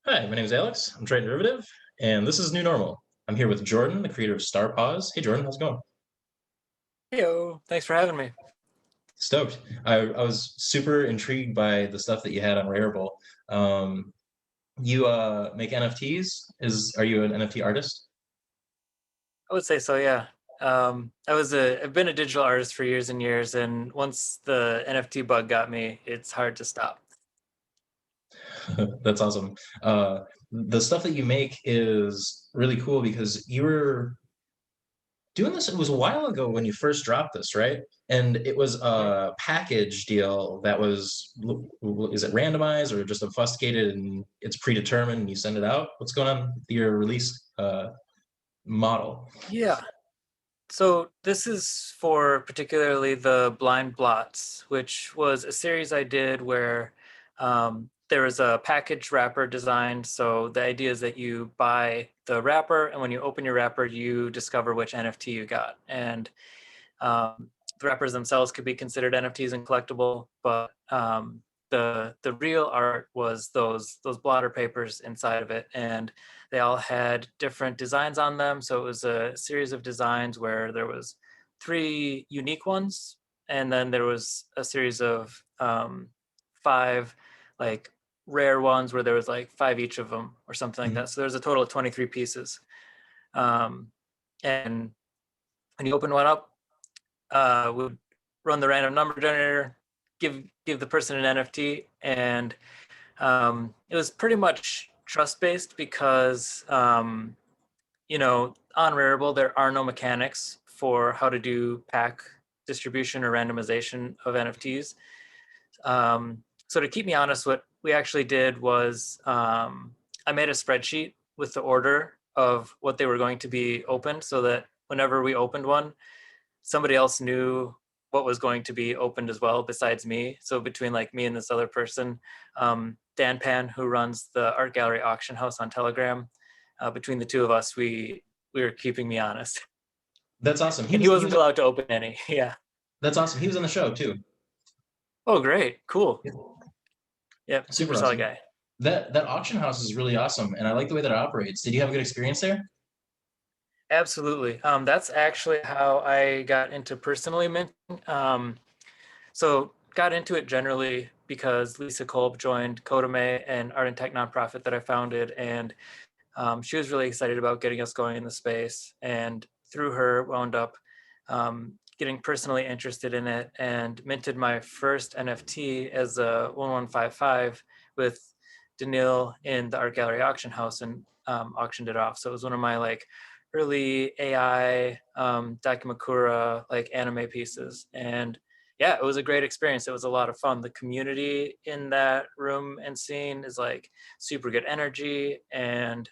Hi, my name is Alex. I'm trading derivative, and this is New Normal. I'm here with Jordan, the creator of StarPause. Hey, Jordan, how's it going? Heyo, thanks for having me. Stoked. I was super intrigued by the stuff that you had on Rarible. Um, you make NFTs? Are you an NFT artist? I would say so, yeah. I've been a digital artist for years and years, and once the NFT bug got me, it's hard to stop. That's awesome. The stuff that you make is really cool because you were doing this. It was a while ago when you first dropped this, right? And it was Mhm. a package deal that was, is it randomized or just obfuscated and it's predetermined and you send it out? What's going on with your release model? Yeah. So this is for particularly the Blind Blots, which was a series I did where there was a package wrapper designed. So the idea is that you buy the wrapper, and when you open your wrapper, you discover which NFT you got. And the wrappers themselves could be considered NFTs and collectible, but the real art was those blotter papers inside of it, and they all had different designs on them. So it was a series of designs where there was three unique ones, and then there was a series of five like rare ones where there was like five each of them or something like Mhm. that. So there's a total of 23 pieces. Um, and when you open one up, would run the random number generator, give the person an NFT, and it was pretty much trust based because on Rarible there are no mechanics for how to do pack distribution or randomization of NFTs. So to keep me honest, what we actually did was I made a spreadsheet with the order of what they were going to be opened, so that whenever we opened one, somebody else knew what was going to be opened as well besides me. So between like me and this other person, Dan Pan, who runs the art gallery auction house on Telegram, between the two of us, we were keeping me honest, That's awesome. and he wasn't allowed to open any. Yeah. That's awesome. He was on the show too. Oh, great, cool. Yeah. Yep, super Super solid awesome. guy. That auction house is really awesome, and I like the way that it operates. Did you have a good experience there? Absolutely. That's actually how I got into personally minting. So got into it generally because Lisa Kolb joined Codame, an art and tech nonprofit that I founded, and she was really excited about getting us going in the space. And through her, wound up getting personally interested in it and minted my first NFT as a 1155 with Daniil in the art gallery auction house, and auctioned it off. So it was one of my like early AI Dakimakura like anime pieces. And yeah, it was a great experience. It was a lot of fun. The community in that room and scene is like super good energy, and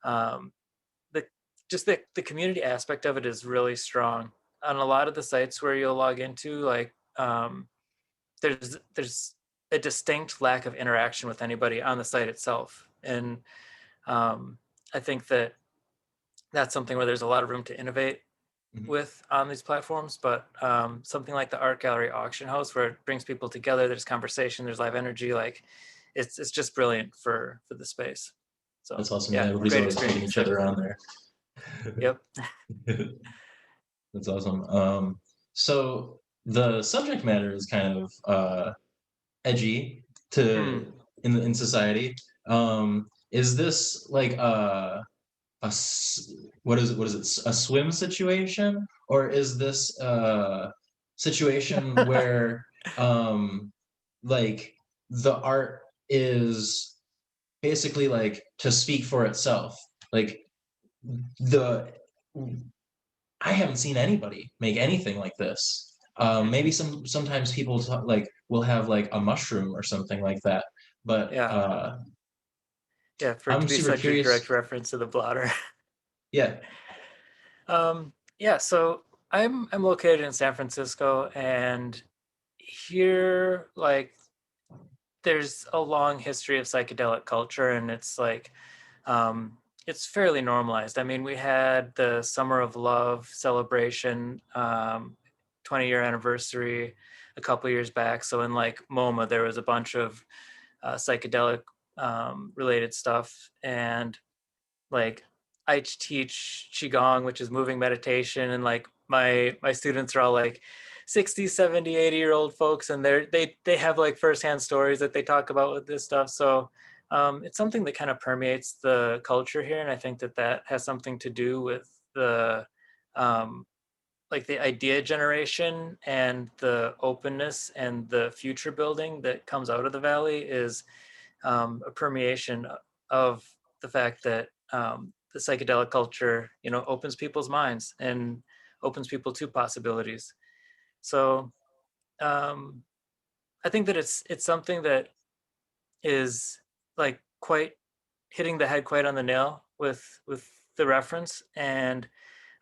um, the the community aspect of it is really strong. On a lot of the sites where you'll log into, like there's a distinct lack of interaction with anybody on the site itself, and um, I think that that's something where there's a lot of room to innovate Mhm. with on these platforms. But something like the art gallery auction house, where it brings people together, there's conversation, there's live energy, like it's just brilliant for the space. So That's awesome. Yeah, yeah, everybody's great always hitting experience each there. other on there. Yep. That's awesome. So the subject matter is kind of edgy Hmm. to in society. Is this like what is it? What is it? A swim situation, or is this a situation where like the art is basically like to speak for itself? Like the I haven't seen anybody make anything like this. Maybe sometimes people like will have like a mushroom or something like that, but Yeah. Yeah, for it to I'm be super such a direct curious. reference to the blotter. Yeah. Yeah, so I'm located in San Francisco, and here like there's a long history of psychedelic culture, and it's like it's fairly normalized. I mean, we had the Summer of Love celebration, 20-year anniversary a couple years back. So in like MoMA, there was a bunch of psychedelic related stuff. And like I teach Qigong, which is moving meditation, and like my students are all like 60, 70, 80-year-old folks, and they have like firsthand stories that they talk about with this stuff. So it's something that kind of permeates the culture here, and I think that that has something to do with the um, like the idea generation and the openness and the future building that comes out of the valley is a permeation of the fact that the psychedelic culture, you know, opens people's minds and opens people to possibilities. So um, I think that it's something that is like quite hitting the head quite on the nail with the reference, and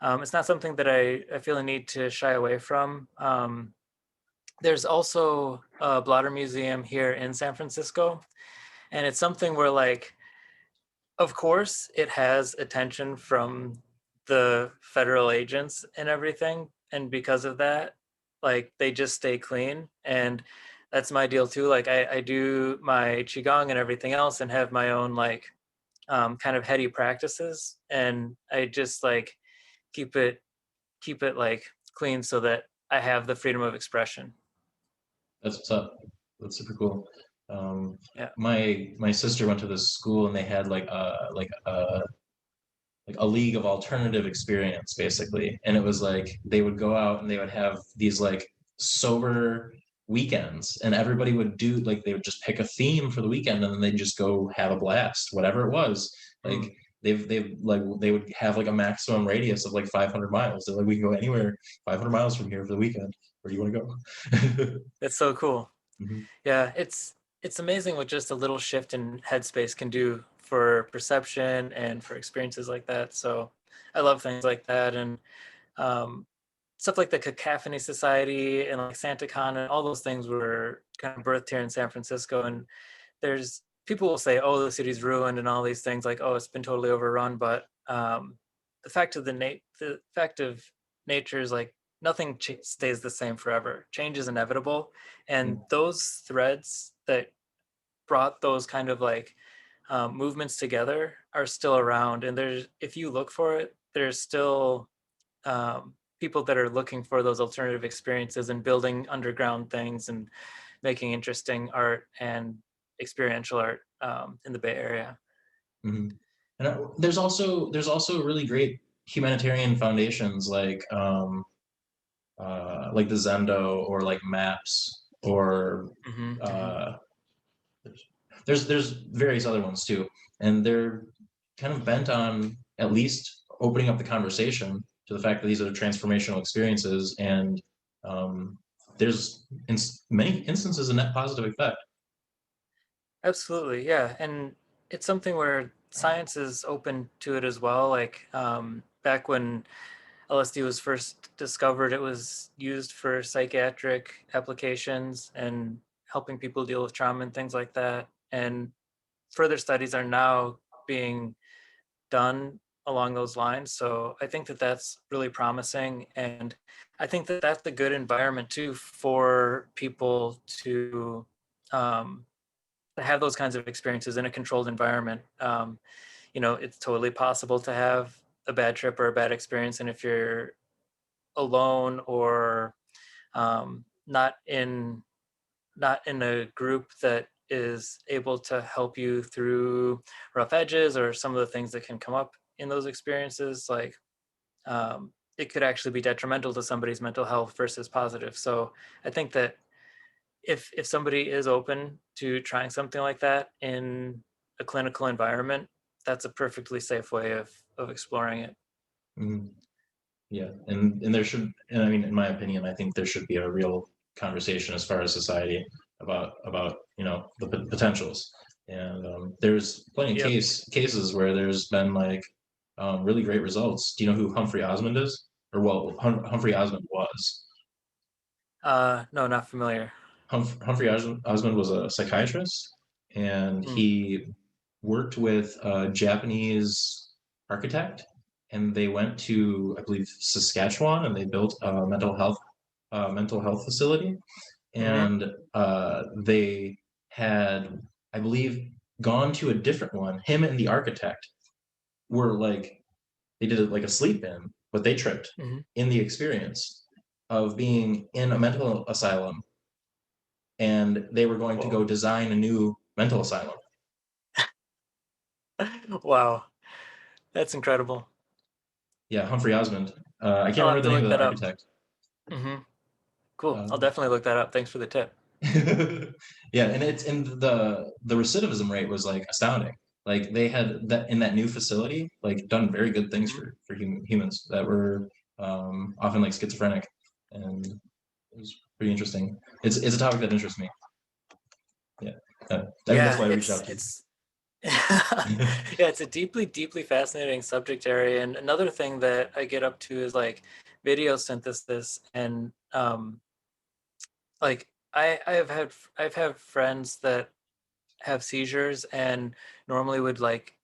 it's not something that I feel a need to shy away from. There's also a blotter museum here in San Francisco, and it's something where like of course, it has attention from the federal agents and everything, and because of that, like they just stay clean, and that's my deal too. Like I do my qigong and everything else, and have my own like kind of heady practices, and I just like keep it keep it like clean so that I have the freedom of expression. That's what's up. That's super cool. Um, Yeah. my sister went to this school and they had like a league of alternative experience basically, and it was like they would go out and they would have these like sober weekends, and everybody would do like they would just pick a theme for the weekend and then they'd just go have a blast, whatever it was. Mm. Like they've like they would have like a maximum radius of like 500 miles. They're like, we can go anywhere 500 miles from here for the weekend. Where do you want to go? That's so cool. Mhm. Yeah, it's amazing what just a little shift in headspace can do for perception and for experiences like that. So I love things like that, and um, stuff like the Cacophony Society and like SantaCon and all those things were kind of birthed here in San Francisco. And there's people will say, "Oh, the city's ruined," and all these things like, "Oh, it's been totally overrun." But the fact of nature is like nothing stays the same forever. Change is inevitable, and those threads that brought those kind of like movements together are still around. And there's if you look for it, there's still people that are looking for those alternative experiences and building underground things and making interesting art and experiential art in the Bay Area. Mhm. And there's also really great humanitarian foundations like the Zendo or like Maps or Hmm. Hmm. uh, there's various other ones too, and they're kind of bent on at least opening up the conversation to the fact that these are transformational experiences, and um, there's in many instances a net positive effect. Absolutely, yeah, and it's something where science is open to it as well. Like back when LSD was first discovered, it was used for psychiatric applications and helping people deal with trauma and things like that. And further studies are now being done along those lines. So I think that that's really promising. And I think that that's a good environment too for people um, to have those kinds of experiences in a controlled environment. You know, it's totally possible to have a bad trip or a bad experience. And if you're alone or not in a group that is able to help you through rough edges or some of the things that can come up in those experiences, like it could actually be detrimental to somebody's mental health versus positive. So I think that if somebody is open to trying something like that in a clinical environment, that's a perfectly safe way of exploring it. Mhm. Yeah, and there should, and I mean, in my opinion, I think there should be a real conversation as far as society about the potentials. And there's plenty of Yep. cases where there's been like really great results. Do you know who Humphrey Osmond is? Or well, Humphrey Osmond was. No, not familiar. Humphrey Osmond was a psychiatrist, and Mm. he worked with a Japanese architect, and they went to, I believe, Saskatchewan, and they built a mental health facility, Mm-hmm. and they had, I believe. gone to a different one. Him and the architect were like, they did it like a sleep in, but they tripped Hmm. in the experience of being in a mental asylum, and they were going to go Whoa. design a new mental asylum. Wow, that's incredible. Yeah, Humphrey Osmond. I can't I'll remember have the to name look of the that up. architect. Hmm. Cool. I'll Um, definitely look that up. Thanks for the tip. yeah, and it's and the recidivism rate was like astounding. Like they had that in that new facility, like done very good things Hmm. for humans that were often like schizophrenic, and it was pretty interesting. It's a topic that interests me. Yeah, I think that's Yeah, why I reached it's out to it's yeah, it's a deeply, deeply fascinating subject area. And another thing that I get up to is like video synthesis and like I've had friends that have seizures and normally would like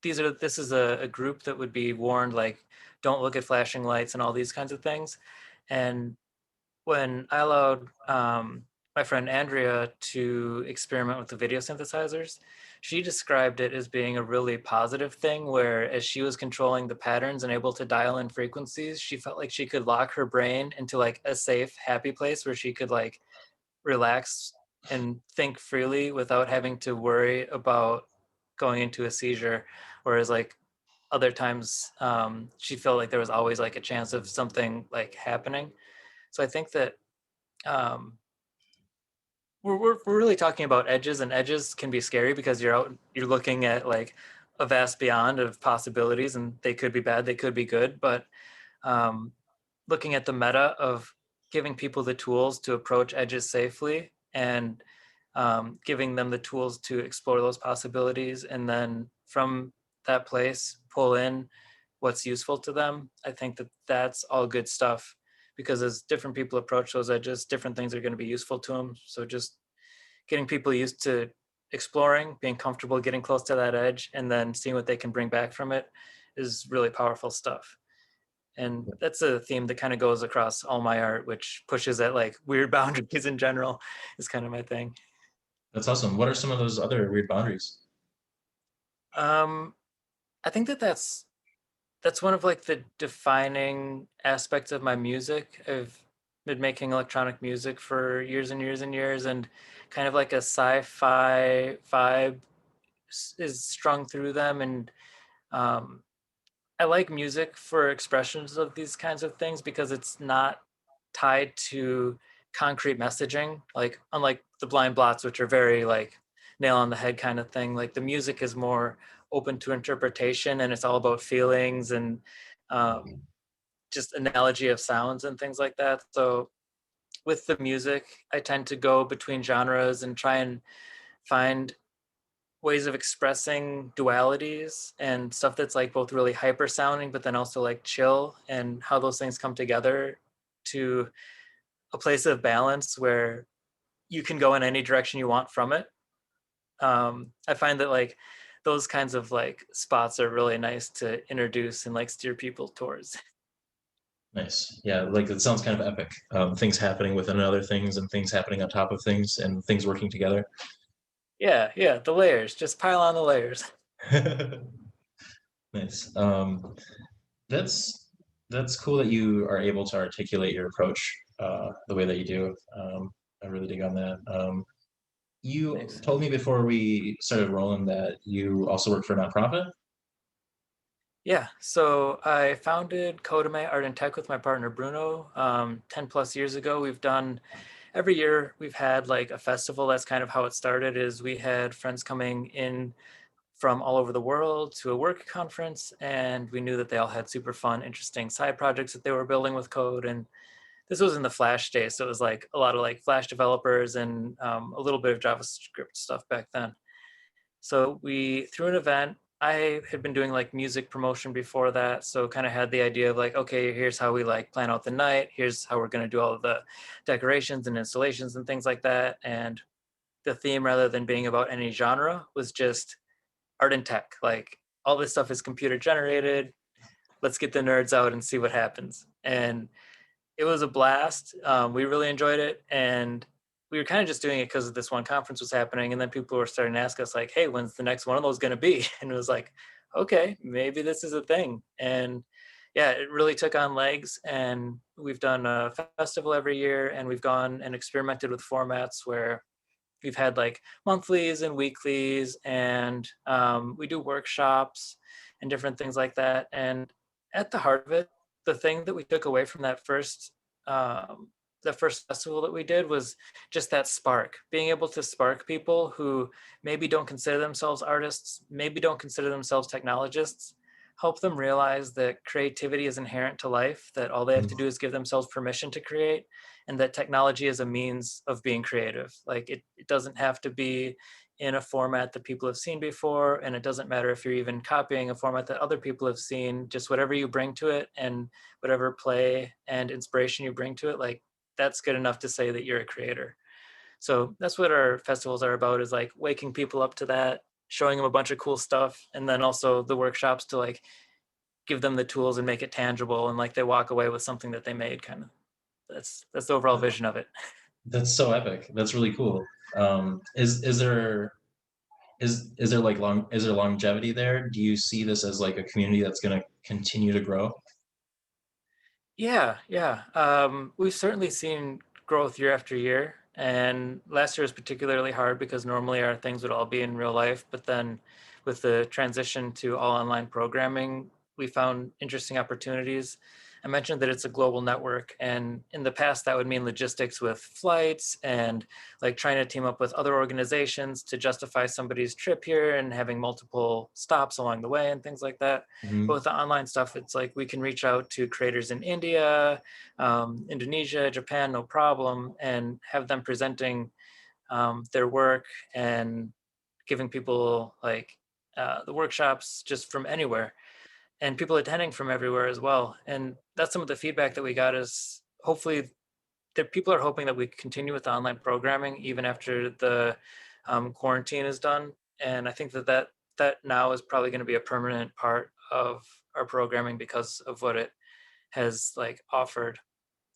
this is a group that would be warned like don't look at flashing lights and all these kinds of things. And when I allowed my friend Andrea to experiment with the video synthesizers, she described it as being a really positive thing where as she was controlling the patterns and able to dial in frequencies, she felt like she could lock her brain into like a safe, happy place where she could like relax and think freely without having to worry about going into a seizure. Whereas like other times she felt like there was always like a chance of something like happening. So I think that um, we're really talking about edges, and edges can be scary because you're looking at like a vast beyond of possibilities, and they could be bad, they could be good. But um, looking at the meta of giving people the tools to approach edges safely and giving them the tools to explore those possibilities, and then from that place pull in what's useful to them. I think that that's all good stuff because as different people approach those edges, different things are going to be useful to them. So just getting people used to exploring, being comfortable, getting close to that edge, and then seeing what they can bring back from it is really powerful stuff. And that's a theme that kind of goes across all my art, which pushes at like weird boundaries in general is kind of my thing. That's awesome. What are some of those other weird boundaries? Um, I think that that's one of like the defining aspects of my music. I've been making electronic music for years and years and years, and kind of like a sci-fi vibe is strung through them. And um, I like music for expressions of these kinds of things because it's not tied to concrete messaging. Like unlike the blind blots, which are very like nail on the head kind of thing. Like the music is more open to interpretation, and it's all about feelings and um, just analogy of sounds and things like that. So with the music, I tend to go between genres and try and find ways of expressing dualities and stuff that's like both really hyper sounding but then also like chill, and how those things come together to a place of balance where you can go in any direction you want from it. I find that like those kinds of like spots are really nice to introduce and like steer people towards. Nice. Yeah, like it sounds kind of epic. Things happening within other things and things happening on top of things and things working together. Yeah, yeah, the layers, just pile on the layers. Nice. That's that's cool that you are able to articulate your approach the way that you do. I really dig on that. You Thanks. told me before we started rolling that you also work for a nonprofit. Yeah, so I founded Codame Art and Tech with my partner Bruno 10 plus years ago. We've done every year we've had like a festival. That's kind of how it started is we had friends coming in from all over the world to a work conference, and we knew that they all had super fun, interesting side projects that they were building with code. And this was in the Flash days, so it was like a lot of like Flash developers and a little bit of JavaScript stuff back then. So we threw an event. I had been doing like music promotion before that, so kind of had the idea of like, okay, here's how we like plan out the night. Here's how we're going to do all of the decorations and installations and things like that. And the theme, rather than being about any genre, was just art and tech. Like all this stuff is computer generated. Let's get the nerds out and see what happens. And it was a blast. We really enjoyed it, and we were kind of just doing it because this one conference was happening, and then people were starting to ask us like, "Hey, when's the next one of those going to be?" And it was like, "Okay, maybe this is a thing." And yeah, it really took on legs, and we've done a festival every year, and we've gone and experimented with formats where we've had like monthlies and weeklies, and we do workshops and different things like that. And at the heart of it, the thing that we took away from um, that first festival that we did was just that spark, being able to spark people who maybe don't consider themselves artists, maybe don't consider themselves technologists, help them realize that creativity is inherent to life, that all they have to do is give themselves permission to create, and that technology is a means of being creative. Like it doesn't have to be in a format that people have seen before, and it doesn't matter if you're even copying a format that other people have seen. Just whatever you bring to it and whatever play and inspiration you bring to it, like that's good enough to say that you're a creator. So that's what our festivals are about, is like waking people up to that, showing them a bunch of cool stuff, and then also the workshops to like give them the tools and make it tangible, and like they walk away with something that they made. Kind of, that's the overall vision of it. That's so epic. That's really cool. Is there is there like long is there longevity there? Do you see this as like a community that's going to continue to grow? Yeah, yeah. We've certainly seen growth year after year, and last year was particularly hard because normally our things would all be in real life, but then with the transition to all online programming, we found interesting opportunities. I mentioned that it's a global network, and in the past that would mean logistics with flights and like trying to team up with other organizations to justify somebody's trip here and having multiple stops along the way and things like that. But Mhm. with the online stuff, it's like we can reach out to creators in India, Indonesia, Japan, no problem, and have them presenting their work and giving people like the workshops just from anywhere, and people attending from everywhere as well. And that's some of the feedback that we got, is hopefully that people are hoping that we continue with the online programming even after the quarantine is done. And I think that now is probably going to be a permanent part of our programming because of what it has like offered.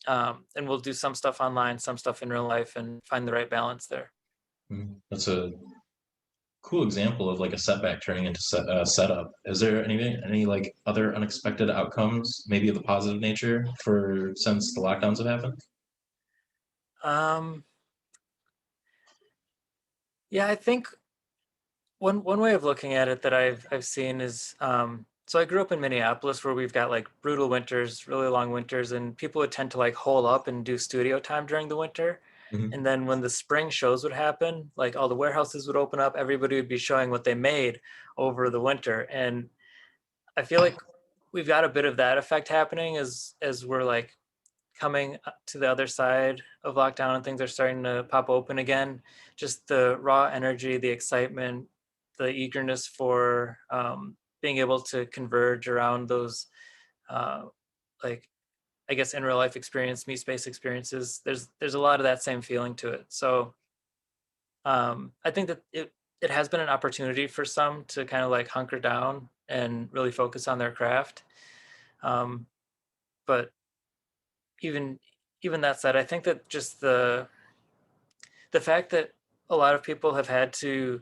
And we'll do some stuff online, some stuff in real life, and find the right balance there. Mhm. That's a cool example of like a setback turning into setup. Is there any like other unexpected outcomes, maybe of the positive nature, for since the lockdowns have happened? Um, yeah, I think one way of looking at it that I've seen is, so I grew up in Minneapolis where we've got like brutal winters, really long winters, and people would tend to like hole up and do studio time during the winter. Hmm. And then when the spring shows would happen, like all the warehouses would open up, everybody would be showing what they made over the winter. And I feel like we've got a bit of that effect happening as we're like coming to the other side of lockdown and things are starting to pop open again. Just the raw energy, the excitement, the eagerness for being able to converge around those, uh, like I guess in real life experience, meet space experiences. There's a lot of that same feeling to it. So I think that it has been an opportunity for some to kind of like hunker down and really focus on their craft. Um, but even even that said, I think that just the fact that a lot of people have had to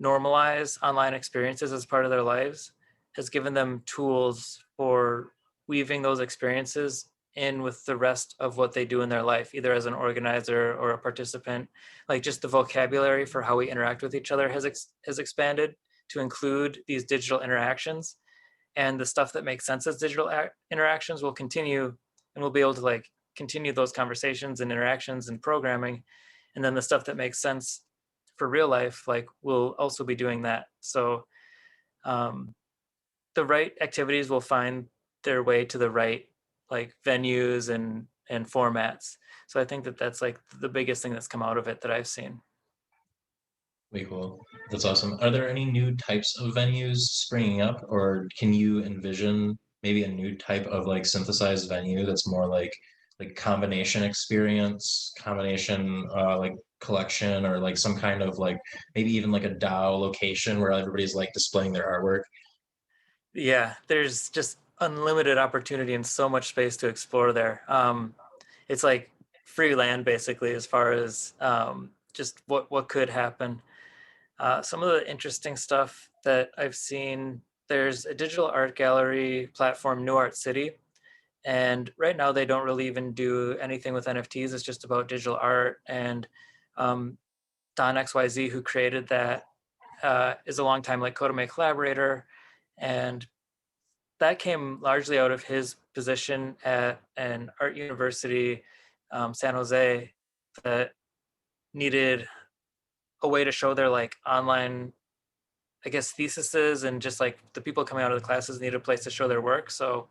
normalize online experiences as part of their lives has given them tools for weaving those experiences in with the rest of what they do in their life, either as an organizer or a participant. Like just the vocabulary for how we interact with each other has expanded to include these digital interactions, and the stuff that makes sense as digital interactions will continue, and we'll be able to like continue those conversations and interactions and programming, and then the stuff that makes sense for real life, like we'll also be doing that. So um, the right activities will find their way to the right like venues and formats. So I think that that's like the biggest thing that's come out of it that I've seen. Way cool. That's awesome. Are there any new types of venues springing up, or can you envision maybe a new type of like synthesized venue that's more like combination experience, combination like collection, or like some kind of like maybe even like a DAO location where everybody's like displaying their artwork? Yeah, there's just unlimited opportunity and so much space to explore there. It's like free land basically as far as just what could happen. Some of the interesting stuff that I've seen, there's a digital art gallery platform, New Art City, and right now they don't really even do anything with NFTs. It's just about digital art. And um, Don XYZ, who created that, is a long time like Codame collaborator, and that came largely out of his position at an art university, San Jose, that needed a way to show their like online, I guess, theses, and just like the people coming out of the classes needed a place to show their work. So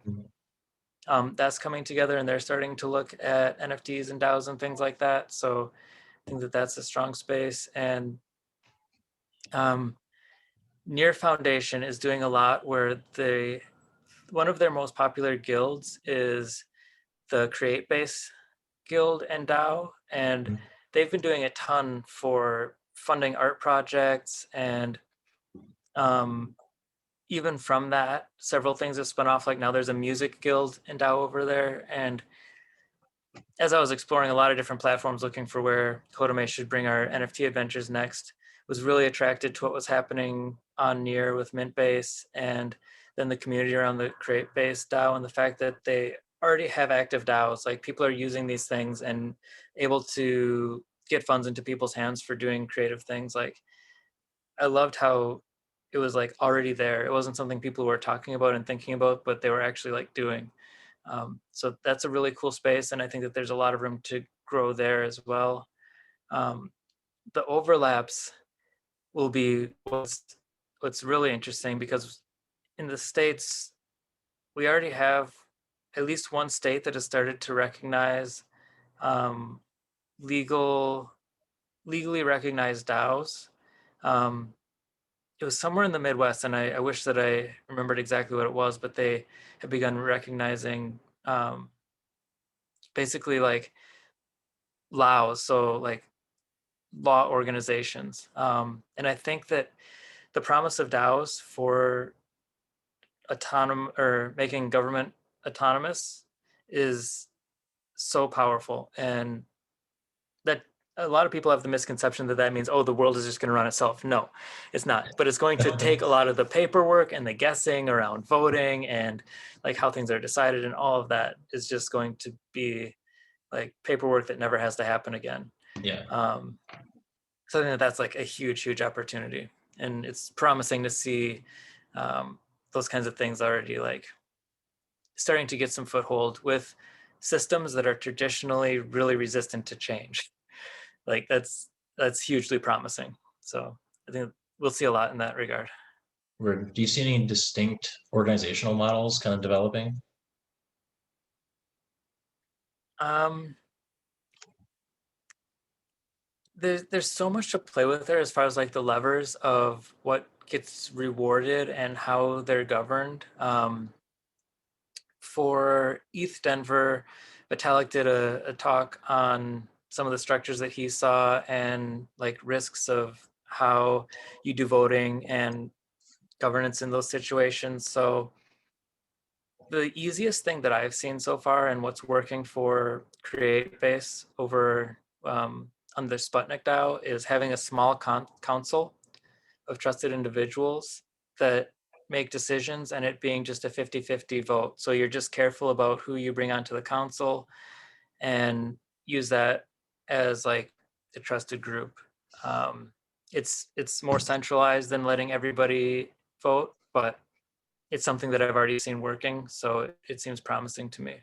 that's coming together, and they're starting to look at NFTs and DAOs and things like that. So I think that that's a strong space. And um, Near Foundation is doing a lot where one of their most popular guilds is the Create Base Guild and DAO, and they've been doing a ton for funding art projects. And even from that, several things have spun off. Like now there's a music guild and DAO over there. And as I was exploring a lot of different platforms looking for where Codame should bring our NFT adventures next, was really attracted to what was happening on Near with Mintbase, and then the community around the Create Base DAO, and the fact that they already have active DAOs. Like people are using these things and able to get funds into people's hands for doing creative things. Like I loved how it was like already there. It wasn't something people were talking about and thinking about, but they were actually like doing. So that's a really cool space, and I think that there's a lot of room to grow there as well. Um, the overlaps will be what's really interesting, because in the States we already have at least one state that has started to recognize um, legal legally recognized DAOs. Um, it was somewhere in the Midwest, and I wish that I remembered exactly what it was, but they have begun recognizing basically like laws, so like law organizations. And I think that the promise of DAOs for or making government autonomous is so powerful, and that a lot of people have the misconception that that means, oh, the world is just going to run itself. No, it's not. But it's going to take a lot of the paperwork and the guessing around voting and like how things are decided, and all of that is just going to be like paperwork that never has to happen again. Yeah. So I think that that's like a huge, huge opportunity, and it's promising to see those kinds of things already like starting to get some foothold with systems that are traditionally really resistant to change. Like that's hugely promising. So I think we'll see a lot in that regard. Do you see any distinct organizational models kind of developing? Um, there's so much to play with there as far as like the levers of what gets rewarded and how they're governed. For ETH Denver, Vitalik did a talk on some of the structures that he saw and like risks of how you do voting and governance in those situations. So the easiest thing that I've seen so far and what's working for Create Base over on the Sputnik DAO is having a small council of trusted individuals that make decisions, and it being just a 50-50 vote. So you're just careful about who you bring onto the council and use that as like a trusted group. It's more centralized than letting everybody vote, but it's something that I've already seen working, so it seems promising to me.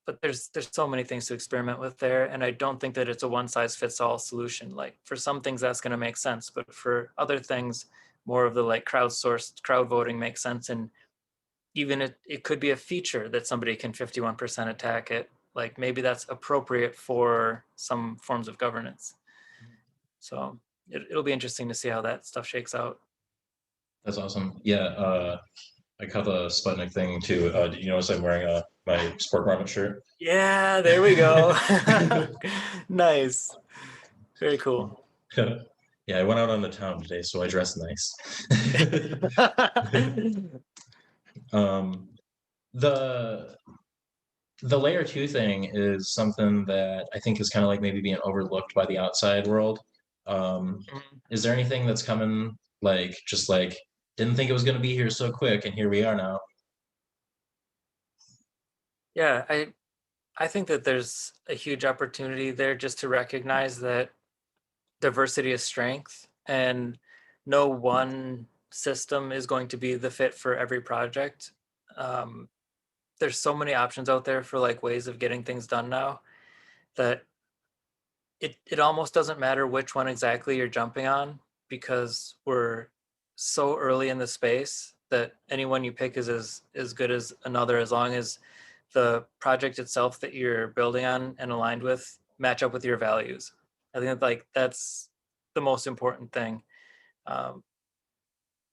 But there's so many things to experiment with there, and I don't think that it's a one size fits all solution. Like for some things that's going to make sense, but for other things, more of the like crowdsourced crowd voting makes sense. And even it could be a feature that somebody can 51% attack it. Like maybe that's appropriate for some forms of governance. So it'll be interesting to see how that stuff shakes out. That's awesome. Yeah, I have a Sputnik thing too. Did you notice I'm wearing my sport garment shirt? Yeah, there we go. Nice. Very cool. Yeah, I went out on the town today, so I dressed nice. um, the the layer two thing is something that I think is kind of like maybe being overlooked by the outside world. Um, Mhm. is there anything that's coming like just like didn't think it was going to be here so quick, and here we are now? Yeah, I think that there's a huge opportunity there just to recognize that diversity is strength, and no one system is going to be the fit for every project. Um, there's so many options out there for like ways of getting things done now that it almost doesn't matter which one exactly you're jumping on, because we're so early in the space that anyone you pick is as good as another, as long as the project itself that you're building on and aligned with match up with your values. I think that like that's the most important thing, um,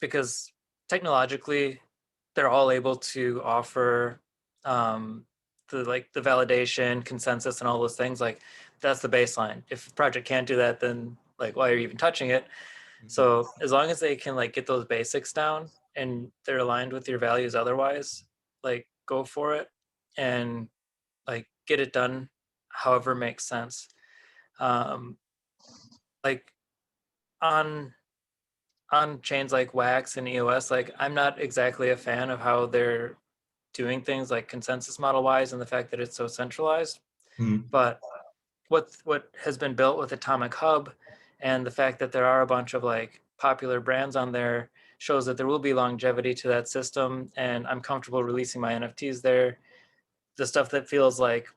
because technologically they're all able to offer um, the validation, consensus, and all those things. Like that's the baseline. If a project can't do that, then like why are you even touching it? Mhm. So as long as they can like get those basics down and they're aligned with your values, otherwise, like go for it and like get it done, however makes sense. Like on chains like Wax and EOS, like I'm not exactly a fan of how they're doing things like consensus model wise and the fact that it's so centralized. Mhm. But what has been built with Atomic Hub and the fact that there are a bunch of like popular brands on there shows that there will be longevity to that system, and I'm comfortable releasing my NFTs there. The stuff that feels like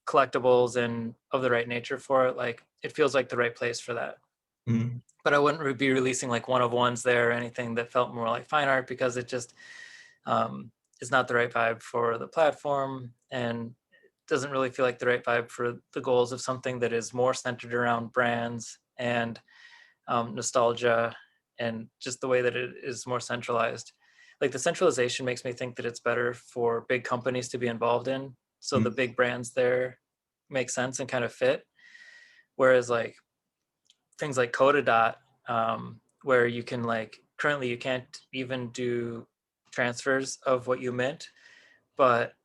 collectibles and of the right nature for it, like it feels like the right place for that. Mhm. But I wouldn't be releasing like one of ones there or anything that felt more like fine art, because it just um, is not the right vibe for the platform, and doesn't really feel like the right vibe for the goals of something that is more centered around brands and nostalgia, and just the way that it is more centralized. Like the centralization makes me think that it's better for big companies to be involved in, so the Mhm. big brands there make sense and kind of fit. Whereas like things like Codadot, where you can like currently you can't even do transfers of what you mint, but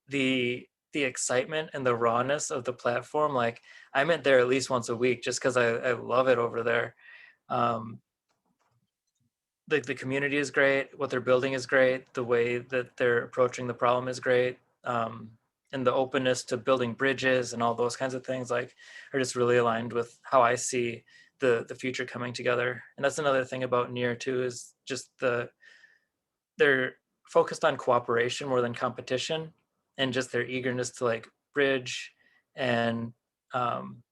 the excitement and the rawness of the platform, like I mint there at least once a week just because I love it over there. Um, the community is great, what they're building is great, the way that they're approaching the problem is great, um, and the openness to building bridges and all those kinds of things like are just really aligned with how I see the future coming together. And that's another thing about near too, is just they're focused on cooperation more than competition, and just their eagerness to like bridge and um,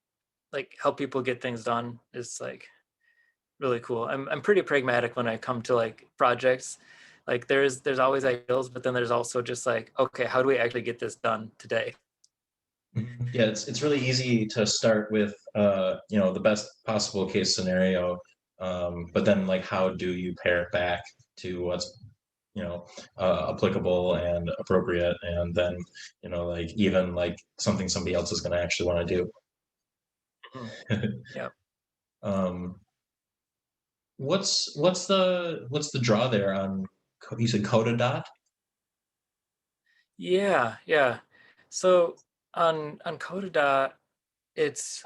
like help people get things done is like really cool. I'm pretty pragmatic when I come to like projects. Like there's always ideals, but then there's also just like, okay, how do we actually get this done today? Mhm. Yeah, it's really easy to start with you know, the best possible case scenario, but then like how do you pare it back to what's, you know, applicable and appropriate, and then, you know, like even like something somebody else is going to actually want to Mhm. do. Yeah. um, what's the draw there on you said Coda Dot? Yeah, yeah. So on Codadot, it's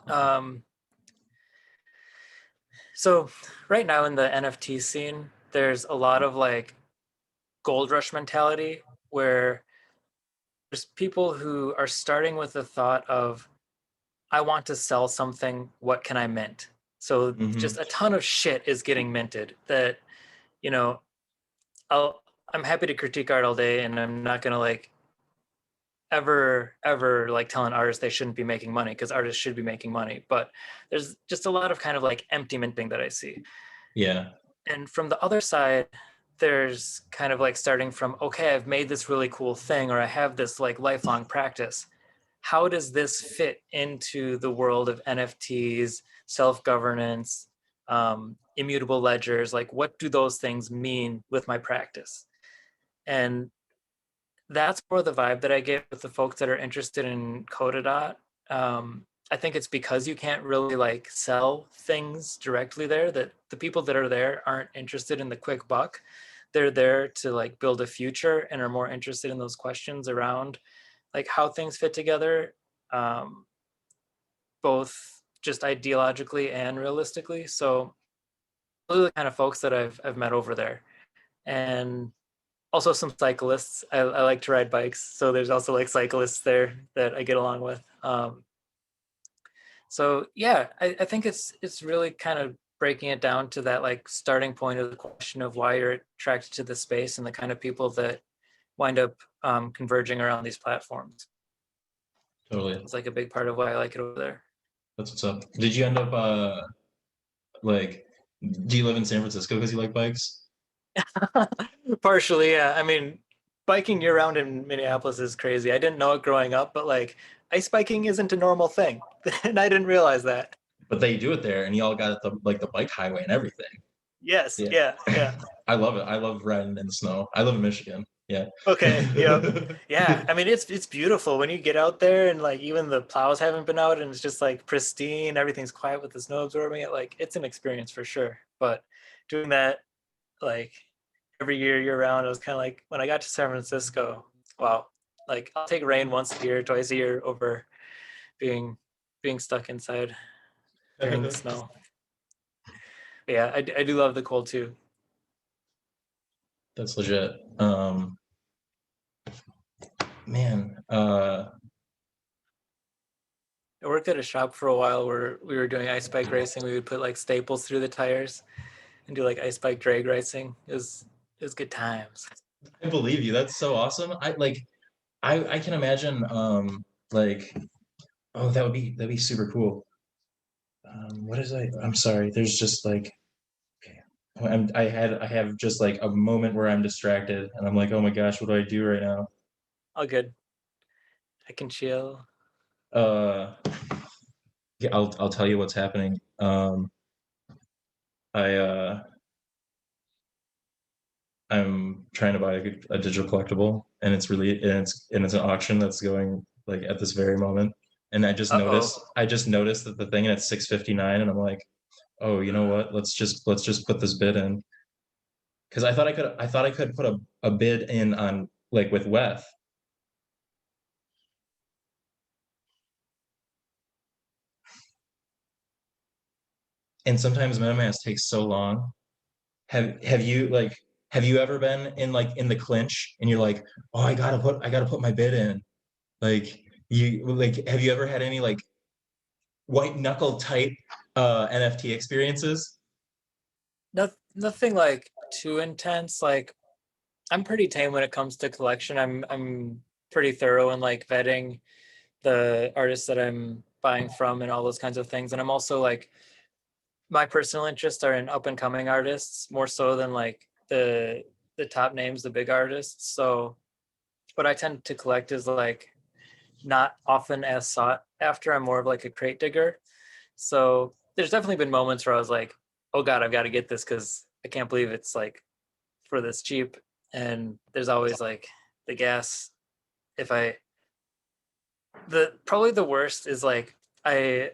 um so right now in the NFT scene, there's a lot of like gold rush mentality, where there's people who are starting with the thought of, I want to sell something, what can I mint? So Mm-hmm. just a ton of shit is getting minted that, you know, I'll I'm happy to critique art all day, and I'm not gonna like ever like tell an artist they shouldn't be making money, because artists should be making money. But there's just a lot of kind of like empty minting that I see. Yeah. And from the other side, there's kind of like starting from, okay, I've made this really cool thing, or I have this like lifelong practice. How does this fit into the world of NFTs, self-governance, immutable ledgers? Like, what do those things mean with my practice? And that's more the vibe that I get with the folks that are interested in Codadot. I think it's because you can't really like sell things directly there, that the people that are there aren't interested in the quick buck. they're there to like build a future and are more interested in those questions around like how things fit together, um, both just ideologically and realistically. So those are the kind of folks that I've met over there. And also some cyclists. I like to ride bikes, so there's also like cyclists there that I get along with. So yeah, I think it's really kind of breaking it down to that like starting point of the question of why you're attracted to the space and the kind of people that wind up converging around these platforms. Totally. It's like a big part of why I like it over there. That's what's up. Did you end up like do you live in San Francisco because you like bikes? Partially, yeah. I mean, biking year round in Minneapolis is crazy. I didn't know it growing up, but like ice biking isn't a normal thing, and I didn't realize that. But they do it there and y'all got the like the bike highway and everything. Yes, Yeah. yeah, yeah. I love it. I love riding in the snow. I live in Michigan. Yeah. Okay, yep. Yeah, I mean it's beautiful when you get out there and like even the plows haven't been out and it's just like pristine, everything's quiet with the snow absorbing it. Like it's an experience for sure. But doing that like every year round, it was kind of like when I got to San Francisco, wow, like I'll take rain once a year, twice a year over being being stuck inside during the snow. But yeah, I do love the cold too. That's legit. Man, I worked at a shop for a while where we were doing ice bike racing. We would put like staples through the tires and do like ice bike drag racing. It was good times. I believe you. That's so awesome. I can imagine like oh that'd be super cool. What is I'm sorry. There's just like okay. I have just like a moment where I'm distracted and I'm like, oh my gosh, what do I do right now? All good. I can chill. Uh yeah, I'll tell you what's happening. I I'm trying to buy a digital collectible and it's an auction that's going like at this very moment. And Uh-oh. I just noticed that the thing and it's 659 and I'm like, oh, you know what? Let's just put this bid in. Because I thought I could put a bid in on like with Weth. And sometimes MetaMask takes so long. Have you like have you ever been in like in the clinch and you're like, oh I gotta put my bid in? Like you like have you ever had any like white knuckle tight NFT experiences? No, nothing like too intense. Like I'm pretty tame when it comes to collection. I'm pretty thorough in like vetting the artists that I'm buying from and all those kinds of things. And I'm also like my personal interests are in up and coming artists more so than like the top names, the big artists. So what I tend to collect is like not often as sought after. I'm more of like a crate digger. So there's definitely been moments where I was like, oh God, I've got to get this because I can't believe it's like for this cheap. And there's always like the gas. If I the probably the worst is like I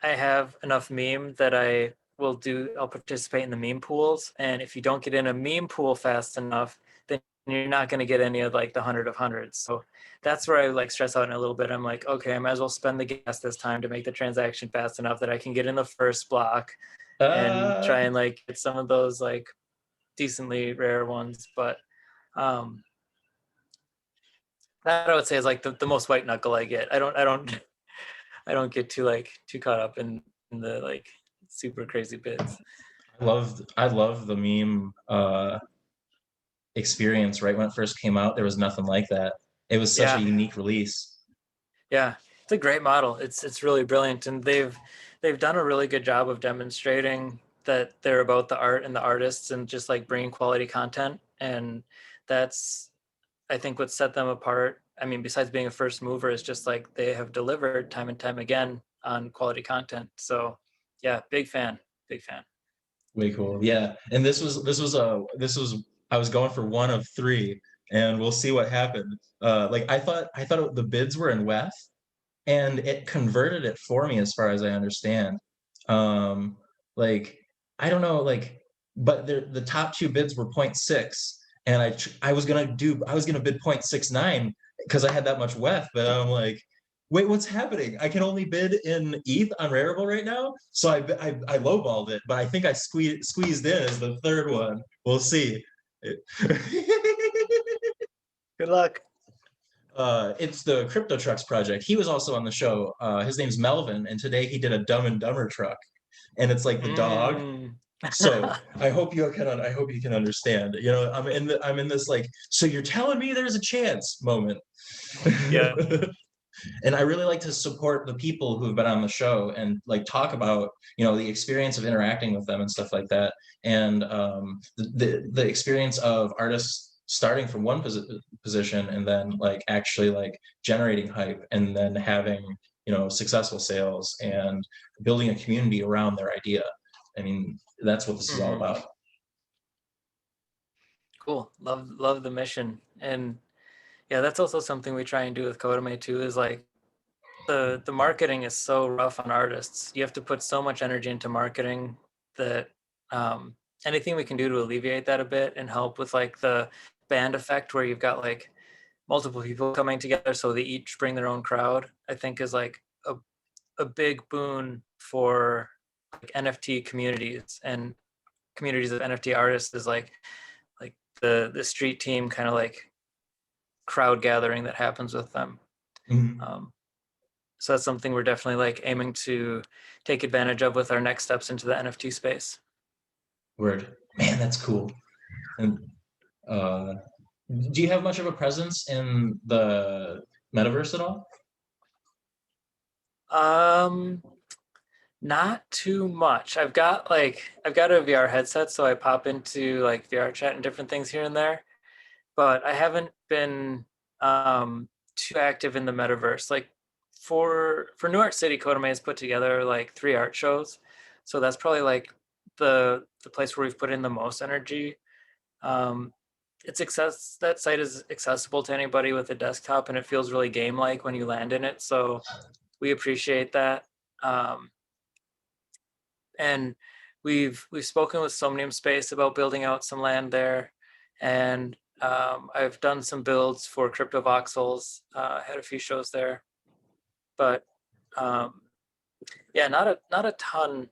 have enough meme that I'll participate in the meme pools. And if you don't get in a meme pool fast enough, then you're not going to get any of like the hundred of hundreds. So that's where I like stress out in a little bit. I'm like, okay, I might as well spend the gas this time to make the transaction fast enough that I can get in the first block and Uh try and like get some of those like decently rare ones. But um that I would say is like the most white knuckle I get. I don't get too like too caught up in the like super crazy bits. I love the meme experience right when it first came out. There was nothing like that. It was such a Yeah, unique release. yeah, it's a great model. It's really brilliant, and they've done a really good job of demonstrating that they're about the art and the artists and just like bringing quality content. And that's I think what set them apart. I mean, besides being a first mover, is just like they have delivered time and time again on quality content. So yeah, big fan, big fan. Way cool. Yeah. And this was I was going for one of three and we'll see what happened. Like I thought the bids were in WEF and it converted it for me as far as I understand. Um like I don't know like but the top two bids were 0.6, and I was gonna bid 0.69 because I had that much WEF, but I'm like, wait, what's happening? I can only bid in ETH on Rarible right now, so I lowballed it, but I think I squeezed in as the third one. We'll see. Good luck. It's the Crypto Trucks project. He was also on the show. His name's Melvin, and today he did a Dumb and Dumber truck, and it's like the dog. Mm. So I hope you can understand. You know, I'm in this like, so you're telling me there's a chance moment. Yeah. And I really like to support the people who've been on the show and like talk about, you know, the experience of interacting with them and stuff like that, and the experience of artists starting from one position and then like actually like generating hype and then having, you know, successful sales and building a community around their idea. I mean, that's what this is all Mhm. about. Cool. Love the mission. And yeah, that's also something we try and do with Codame too, is like the marketing is so rough on artists. You have to put so much energy into marketing that um, anything we can do to alleviate that a bit and help with like the band effect where you've got like multiple people coming together so they each bring their own crowd, I think is like a big boon for like NFT communities and communities of NFT artists, is like the street team kind of like crowd gathering that happens with them. Mhm. Um, so that's something we're definitely like aiming to take advantage of with our next steps into the NFT space. Word, man, that's cool. And uh, do you have much of a presence in the metaverse at all? Um, Not too much. I've got a VR headset, so I pop into like VR chat and different things here and there, but I haven't been too active in the metaverse. Like for New Art City, Kodama has put together like 3 art shows, so that's probably like the place where we've put in the most energy. Um, that site is accessible to anybody with a desktop, and it feels really game like when you land in it. So we appreciate that. Um, and we've spoken with Somnium Space about building out some land there, and I've done some builds for Crypto Voxels. Had a few shows there, but um, yeah, not a ton,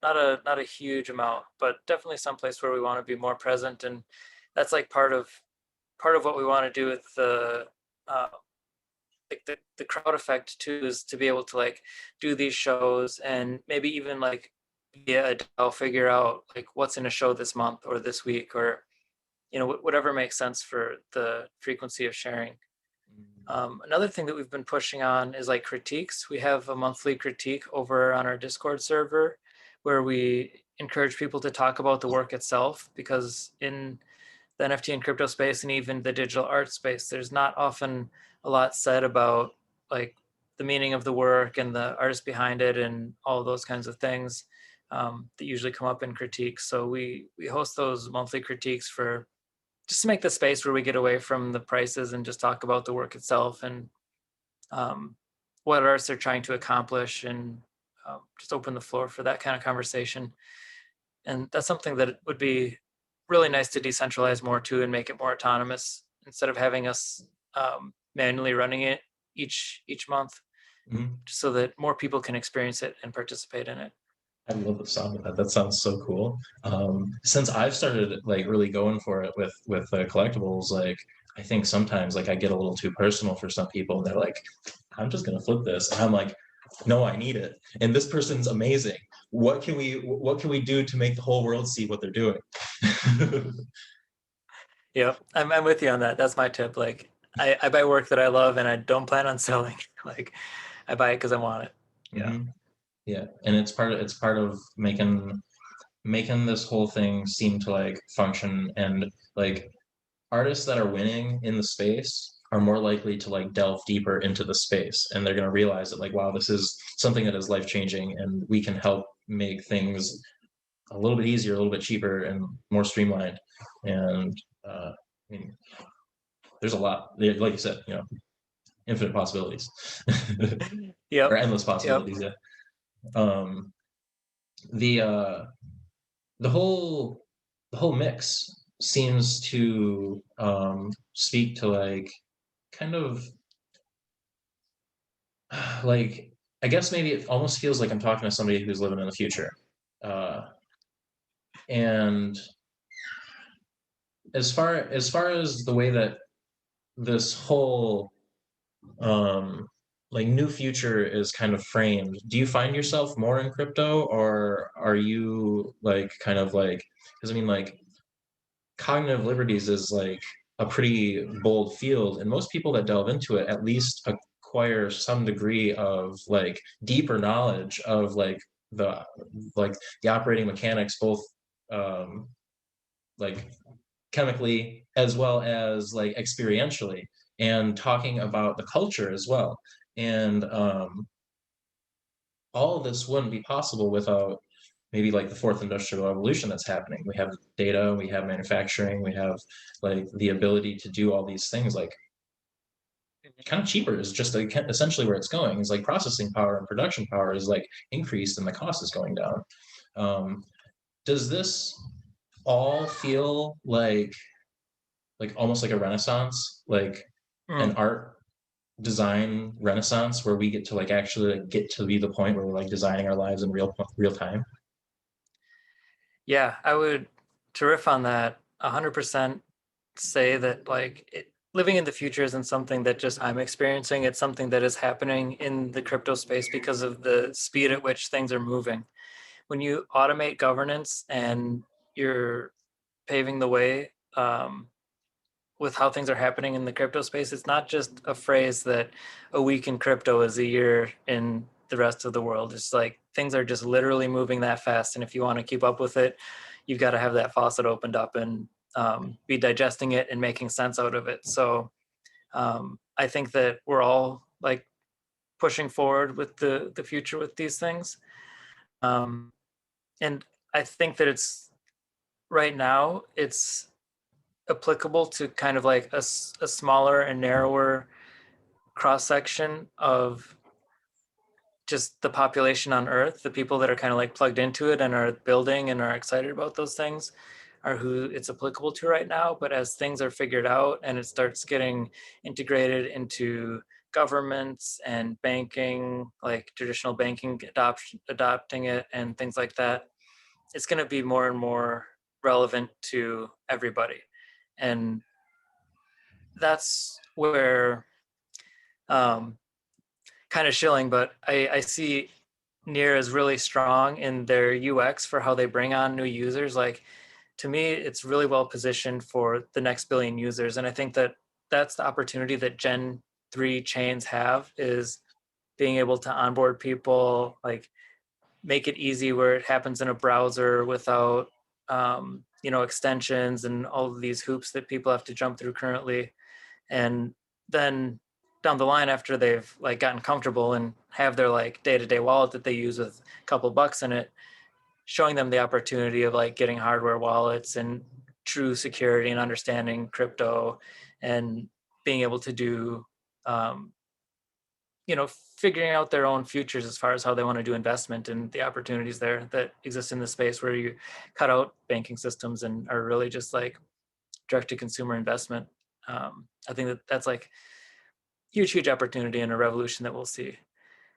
not a huge amount, but definitely someplace where we want to be more present, and that's like part of what we want to do with uh, like the crowd effect too, is to be able to like do these shows and maybe even like via a DAO figure out like what's in a show this month or this week, or you know whatever makes sense for the frequency of sharing. Another thing that we've been pushing on is like critiques. We have a monthly critique over on our Discord server where we encourage people to talk about the work itself, because in the NFT and crypto space and even the digital art space, there's not often a lot said about like the meaning of the work and the artist behind it and all those kinds of things that usually come up in critiques. So we host those monthly critiques for just to make the space where we get away from the prices and just talk about the work itself and um, what artists are trying to accomplish, and just open the floor for that kind of conversation. And that's something that would be really nice to decentralize more too and make it more autonomous instead of having us manually running it each month, Mhm. just so that more people can experience it and participate in it. I love the sound of that. That sounds so cool. Since I've started like really going for it with collectibles, like I think sometimes like I get a little too personal for some people, and they're like, "I'm just gonna flip this," and I'm like, "No, I need it." And this person's amazing. What can we do to make the whole world see what they're doing? Yeah, I'm with you on that. That's my tip. Like I buy work that I love and I don't plan on selling. Like I buy it because I want it. Yeah. Hmm. Yeah, and it's part of making this whole thing seem to like function, and like artists that are winning in the space are more likely to like delve deeper into the space, and they're going to realize that like, wow, this is something that is life changing, and we can help make things a little bit easier, a little bit cheaper, and more streamlined. And I mean, there's a lot, like you said, you know, infinite possibilities or Yep. endless Yep. possibilities. Yeah. Um, the uh, the whole. the whole mix seems to speak to like kind of like I guess maybe it almost feels like I'm talking to somebody who's living in the future. Uh, and as far as the way that this whole um like new future is kind of framed, do you find yourself more in crypto, or are you like kind of like, because I mean like cognitive liberties is like a pretty bold field, and most people that delve into it at least acquire some degree of like deeper knowledge of the like the operating mechanics, both um like chemically as well as like experientially, and talking about the culture as well. And all of this wouldn't be possible without maybe like the fourth industrial revolution that's happening. We have data, we have manufacturing, we have like the ability to do all these things like kind of cheaper is just like essentially where it's going, is like processing power and production power is like increased and the cost is going down. Does this all feel like almost like a renaissance, like an Mm. art design renaissance where we get to like actually like get to be the point where we're like designing our lives in real time? Yeah, I would, to riff on that, 100% say that living in the future isn't something that just I'm experiencing. It's something that is happening in the crypto space because of the speed at which things are moving. When you automate governance and you're paving the way with how things are happening in the crypto space, it's not just a phrase that a week in crypto is a year in the rest of the world. It's like things are just literally moving that fast. And if you want to keep up with it, you've got to have that faucet opened up and be digesting it and making sense out of it. So I think that we're all like pushing forward with the future with these things. Um, and I think that it's right now, it's applicable to kind of like a smaller and narrower cross section of just the population on Earth. The people that are kind of like plugged into it and are building and are excited about those things are who it's applicable to right now. But as things are figured out and it starts getting integrated into governments and banking, like traditional banking adopting it and things like that, it's going to be more and more relevant to everybody. And that's where um, kind of shilling, but I see Near is really strong in their UX for how they bring on new users. Like to me, it's really well positioned for the next billion users. And I think that that's the opportunity that Gen 3 chains have, is being able to onboard people, like make it easy where it happens in a browser without extensions and all of these hoops that people have to jump through currently. And then down the line, after they've like gotten comfortable and have their like day-to-day wallet that they use with a couple bucks in it, showing them the opportunity of like getting hardware wallets and true security and understanding crypto and being able to do um, figuring out their own futures as far as how they want to do investment and the opportunities there that exist in the space where you cut out banking systems and are really just like direct to consumer investment. I think that that's like huge opportunity and a revolution that we'll see.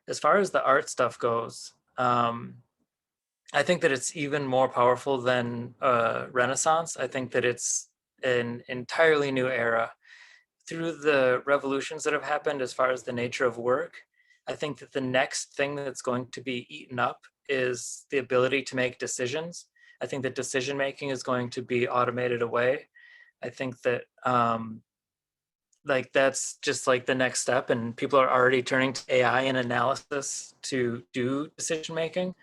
As far as the art stuff goes, I think that it's even more powerful than Renaissance. I think that it's an entirely new era through the revolutions that have happened as far as the nature of work. I think that the next thing that's going to be eaten up is the ability to make decisions. I think that decision making is going to be automated away. I think that like that's just like the next step, and people are already turning to AI and analysis to do decision making.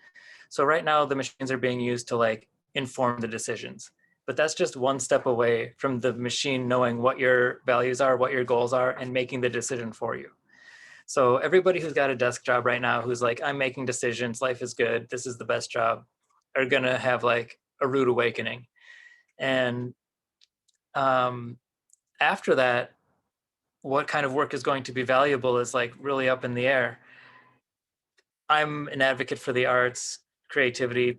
So right now the machines are being used to like inform the decisions, but that's just one step away from the machine knowing what your values are, what your goals are, and making the decision for you. So everybody who's got a desk job right now who's like, I'm making decisions, life is good, this is the best job, are gonna have like a rude awakening. And um, after that, what kind of work is going to be valuable is like really up in the air. I'm an advocate for the arts, creativity,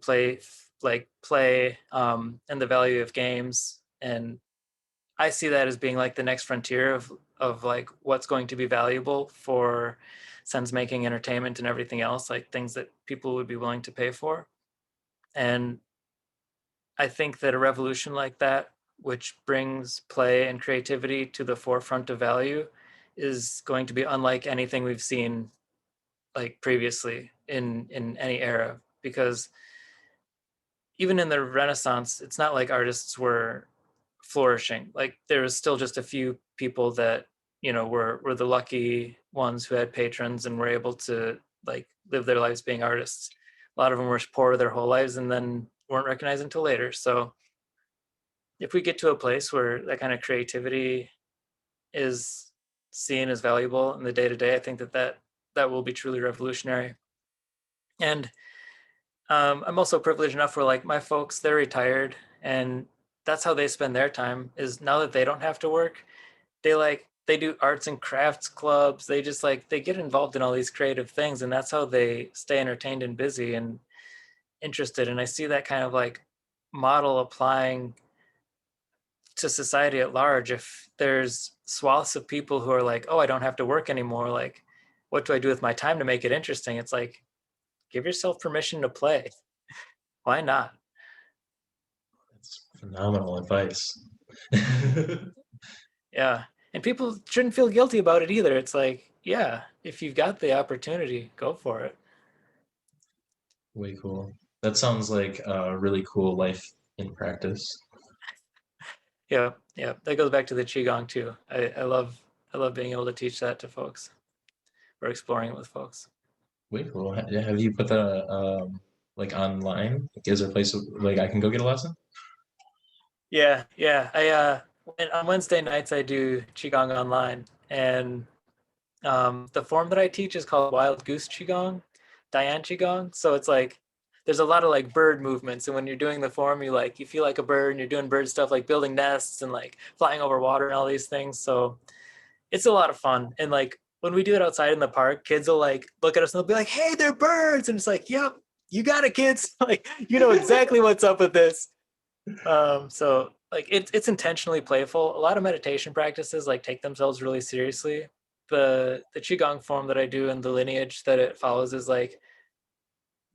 like play and the value of games. And I see that as being like the next frontier of like what's going to be valuable for sense making, entertainment, and everything else, like things that people would be willing to pay for. And I think that a revolution like that, which brings play and creativity to the forefront of value, is going to be unlike anything we've seen like previously in any era. Because even in the Renaissance, it's not like artists were flourishing. Like there was still just a few people that, you know, were the lucky ones who had patrons and were able to like live their lives being artists. A lot of them were poor their whole lives and then weren't recognized until later. So if we get to a place where that kind of creativity is seen as valuable in the day to day, I think that will be truly revolutionary. And I'm also privileged enough where like my folks, they're retired, and that's how they spend their time. Is now that they don't have to work, they do arts and crafts clubs. They just like they get involved in all these creative things, and that's how they stay entertained and busy and interested. And I see that kind of like model applying to society at large. If there's swaths of people who are like, oh, I don't have to work anymore, like what do I do with my time to make it interesting? It's like give yourself permission to play. Why not? That's phenomenal advice. Yeah. And people shouldn't feel guilty about it either. It's like, yeah, if you've got the opportunity, go for it. Way cool. That sounds like a really cool life in practice. Yeah. Yeah. That goes back to the Qigong too. I love being able to teach that to folks or exploring it with folks. Way cool. Have you put that like online? Like, is there a place like I can go get a lesson? Yeah. Yeah. On Wednesday nights I do Qigong online, and the form that I teach is called Wild Goose Qigong, Diane Qigong. So it's like there's a lot of like bird movements, and when you're doing the form, you feel like a bird, and you're doing bird stuff like building nests and like flying over water and all these things. So it's a lot of fun. And like when we do it outside in the park, kids will like look at us and they'll be like, "Hey, they're birds," and it's like, "Yep, you got it, kids. Like you know exactly what's up with this." So like it's intentionally playful. A lot of meditation practices like take themselves really seriously. The qigong form that I do and the lineage that it follows is like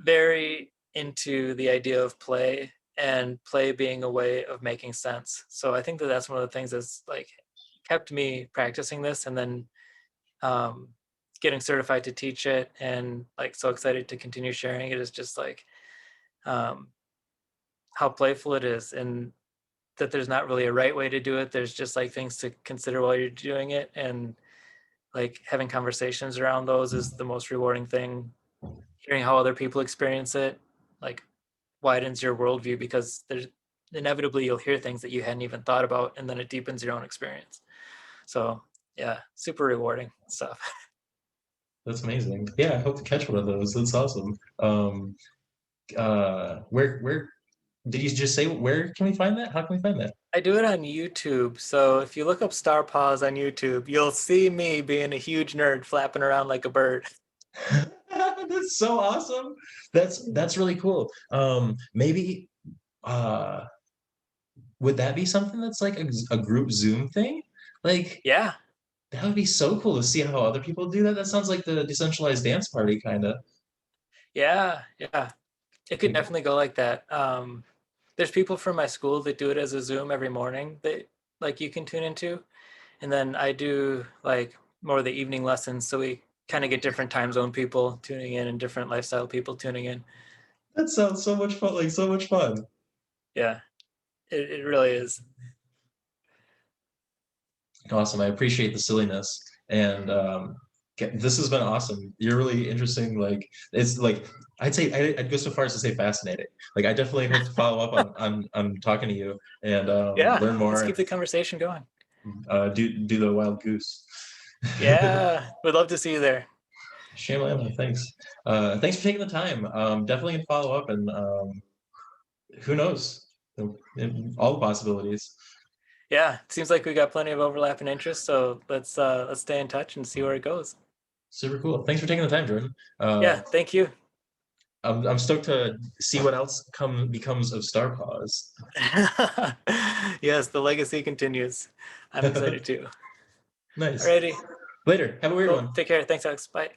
very into the idea of play and play being a way of making sense. So I think that that's one of the things that's like kept me practicing this, and then um, getting certified to teach it, and like so excited to continue sharing it is just like um, how playful it is, and that there's not really a right way to do it. There's just like things to consider while you're doing it, and like having conversations around those is the most rewarding thing. Hearing how other people experience it like widens your worldview, because there's inevitably you'll hear things that you hadn't even thought about, and then it deepens your own experience. So yeah, super rewarding stuff. That's amazing. Yeah, I hope to catch one of those. That's awesome. Where did you just say where can we find that? How can we find that? I do it on YouTube. So if you look up StarPause on YouTube, you'll see me being a huge nerd flapping around like a bird. That's so awesome. That's really cool. Maybe uh would that be something that's like a group Zoom thing? Like Yeah, that would be so cool to see how other people do that. That sounds like the decentralized dance party kind of. yeah, yeah. It could definitely go like that. There's people from my school that do it as a Zoom every morning that like you can tune into. And then I do like more of the evening lessons. So we kind of get different time zone people tuning in and different lifestyle people tuning in. That sounds so much fun, like so much fun. Yeah, it really is. Awesome. I appreciate the silliness. And this has been awesome. You're really interesting. Like it's like I'd go so far as to say fascinating. Like I definitely hope to follow up on talking to you and Yeah, learn let's more and keep the conversation going. do the wild goose. Yeah, we'd love to see you there. Shyamalan, thanks. Thanks for taking the time. Definitely gonna follow up and who knows? All the possibilities. Yeah, it seems like we got plenty of overlap and interest. So let's stay in touch and see where it goes. Super cool. Thanks for taking the time, Jordan. Yeah, Uh, thank you. I'm stoked to see what else becomes of StarPause. Yes, the legacy continues. I'm excited too. Nice. Alrighty, Later. Have a weird cool. one. Take care. Thanks, Alex. Bye.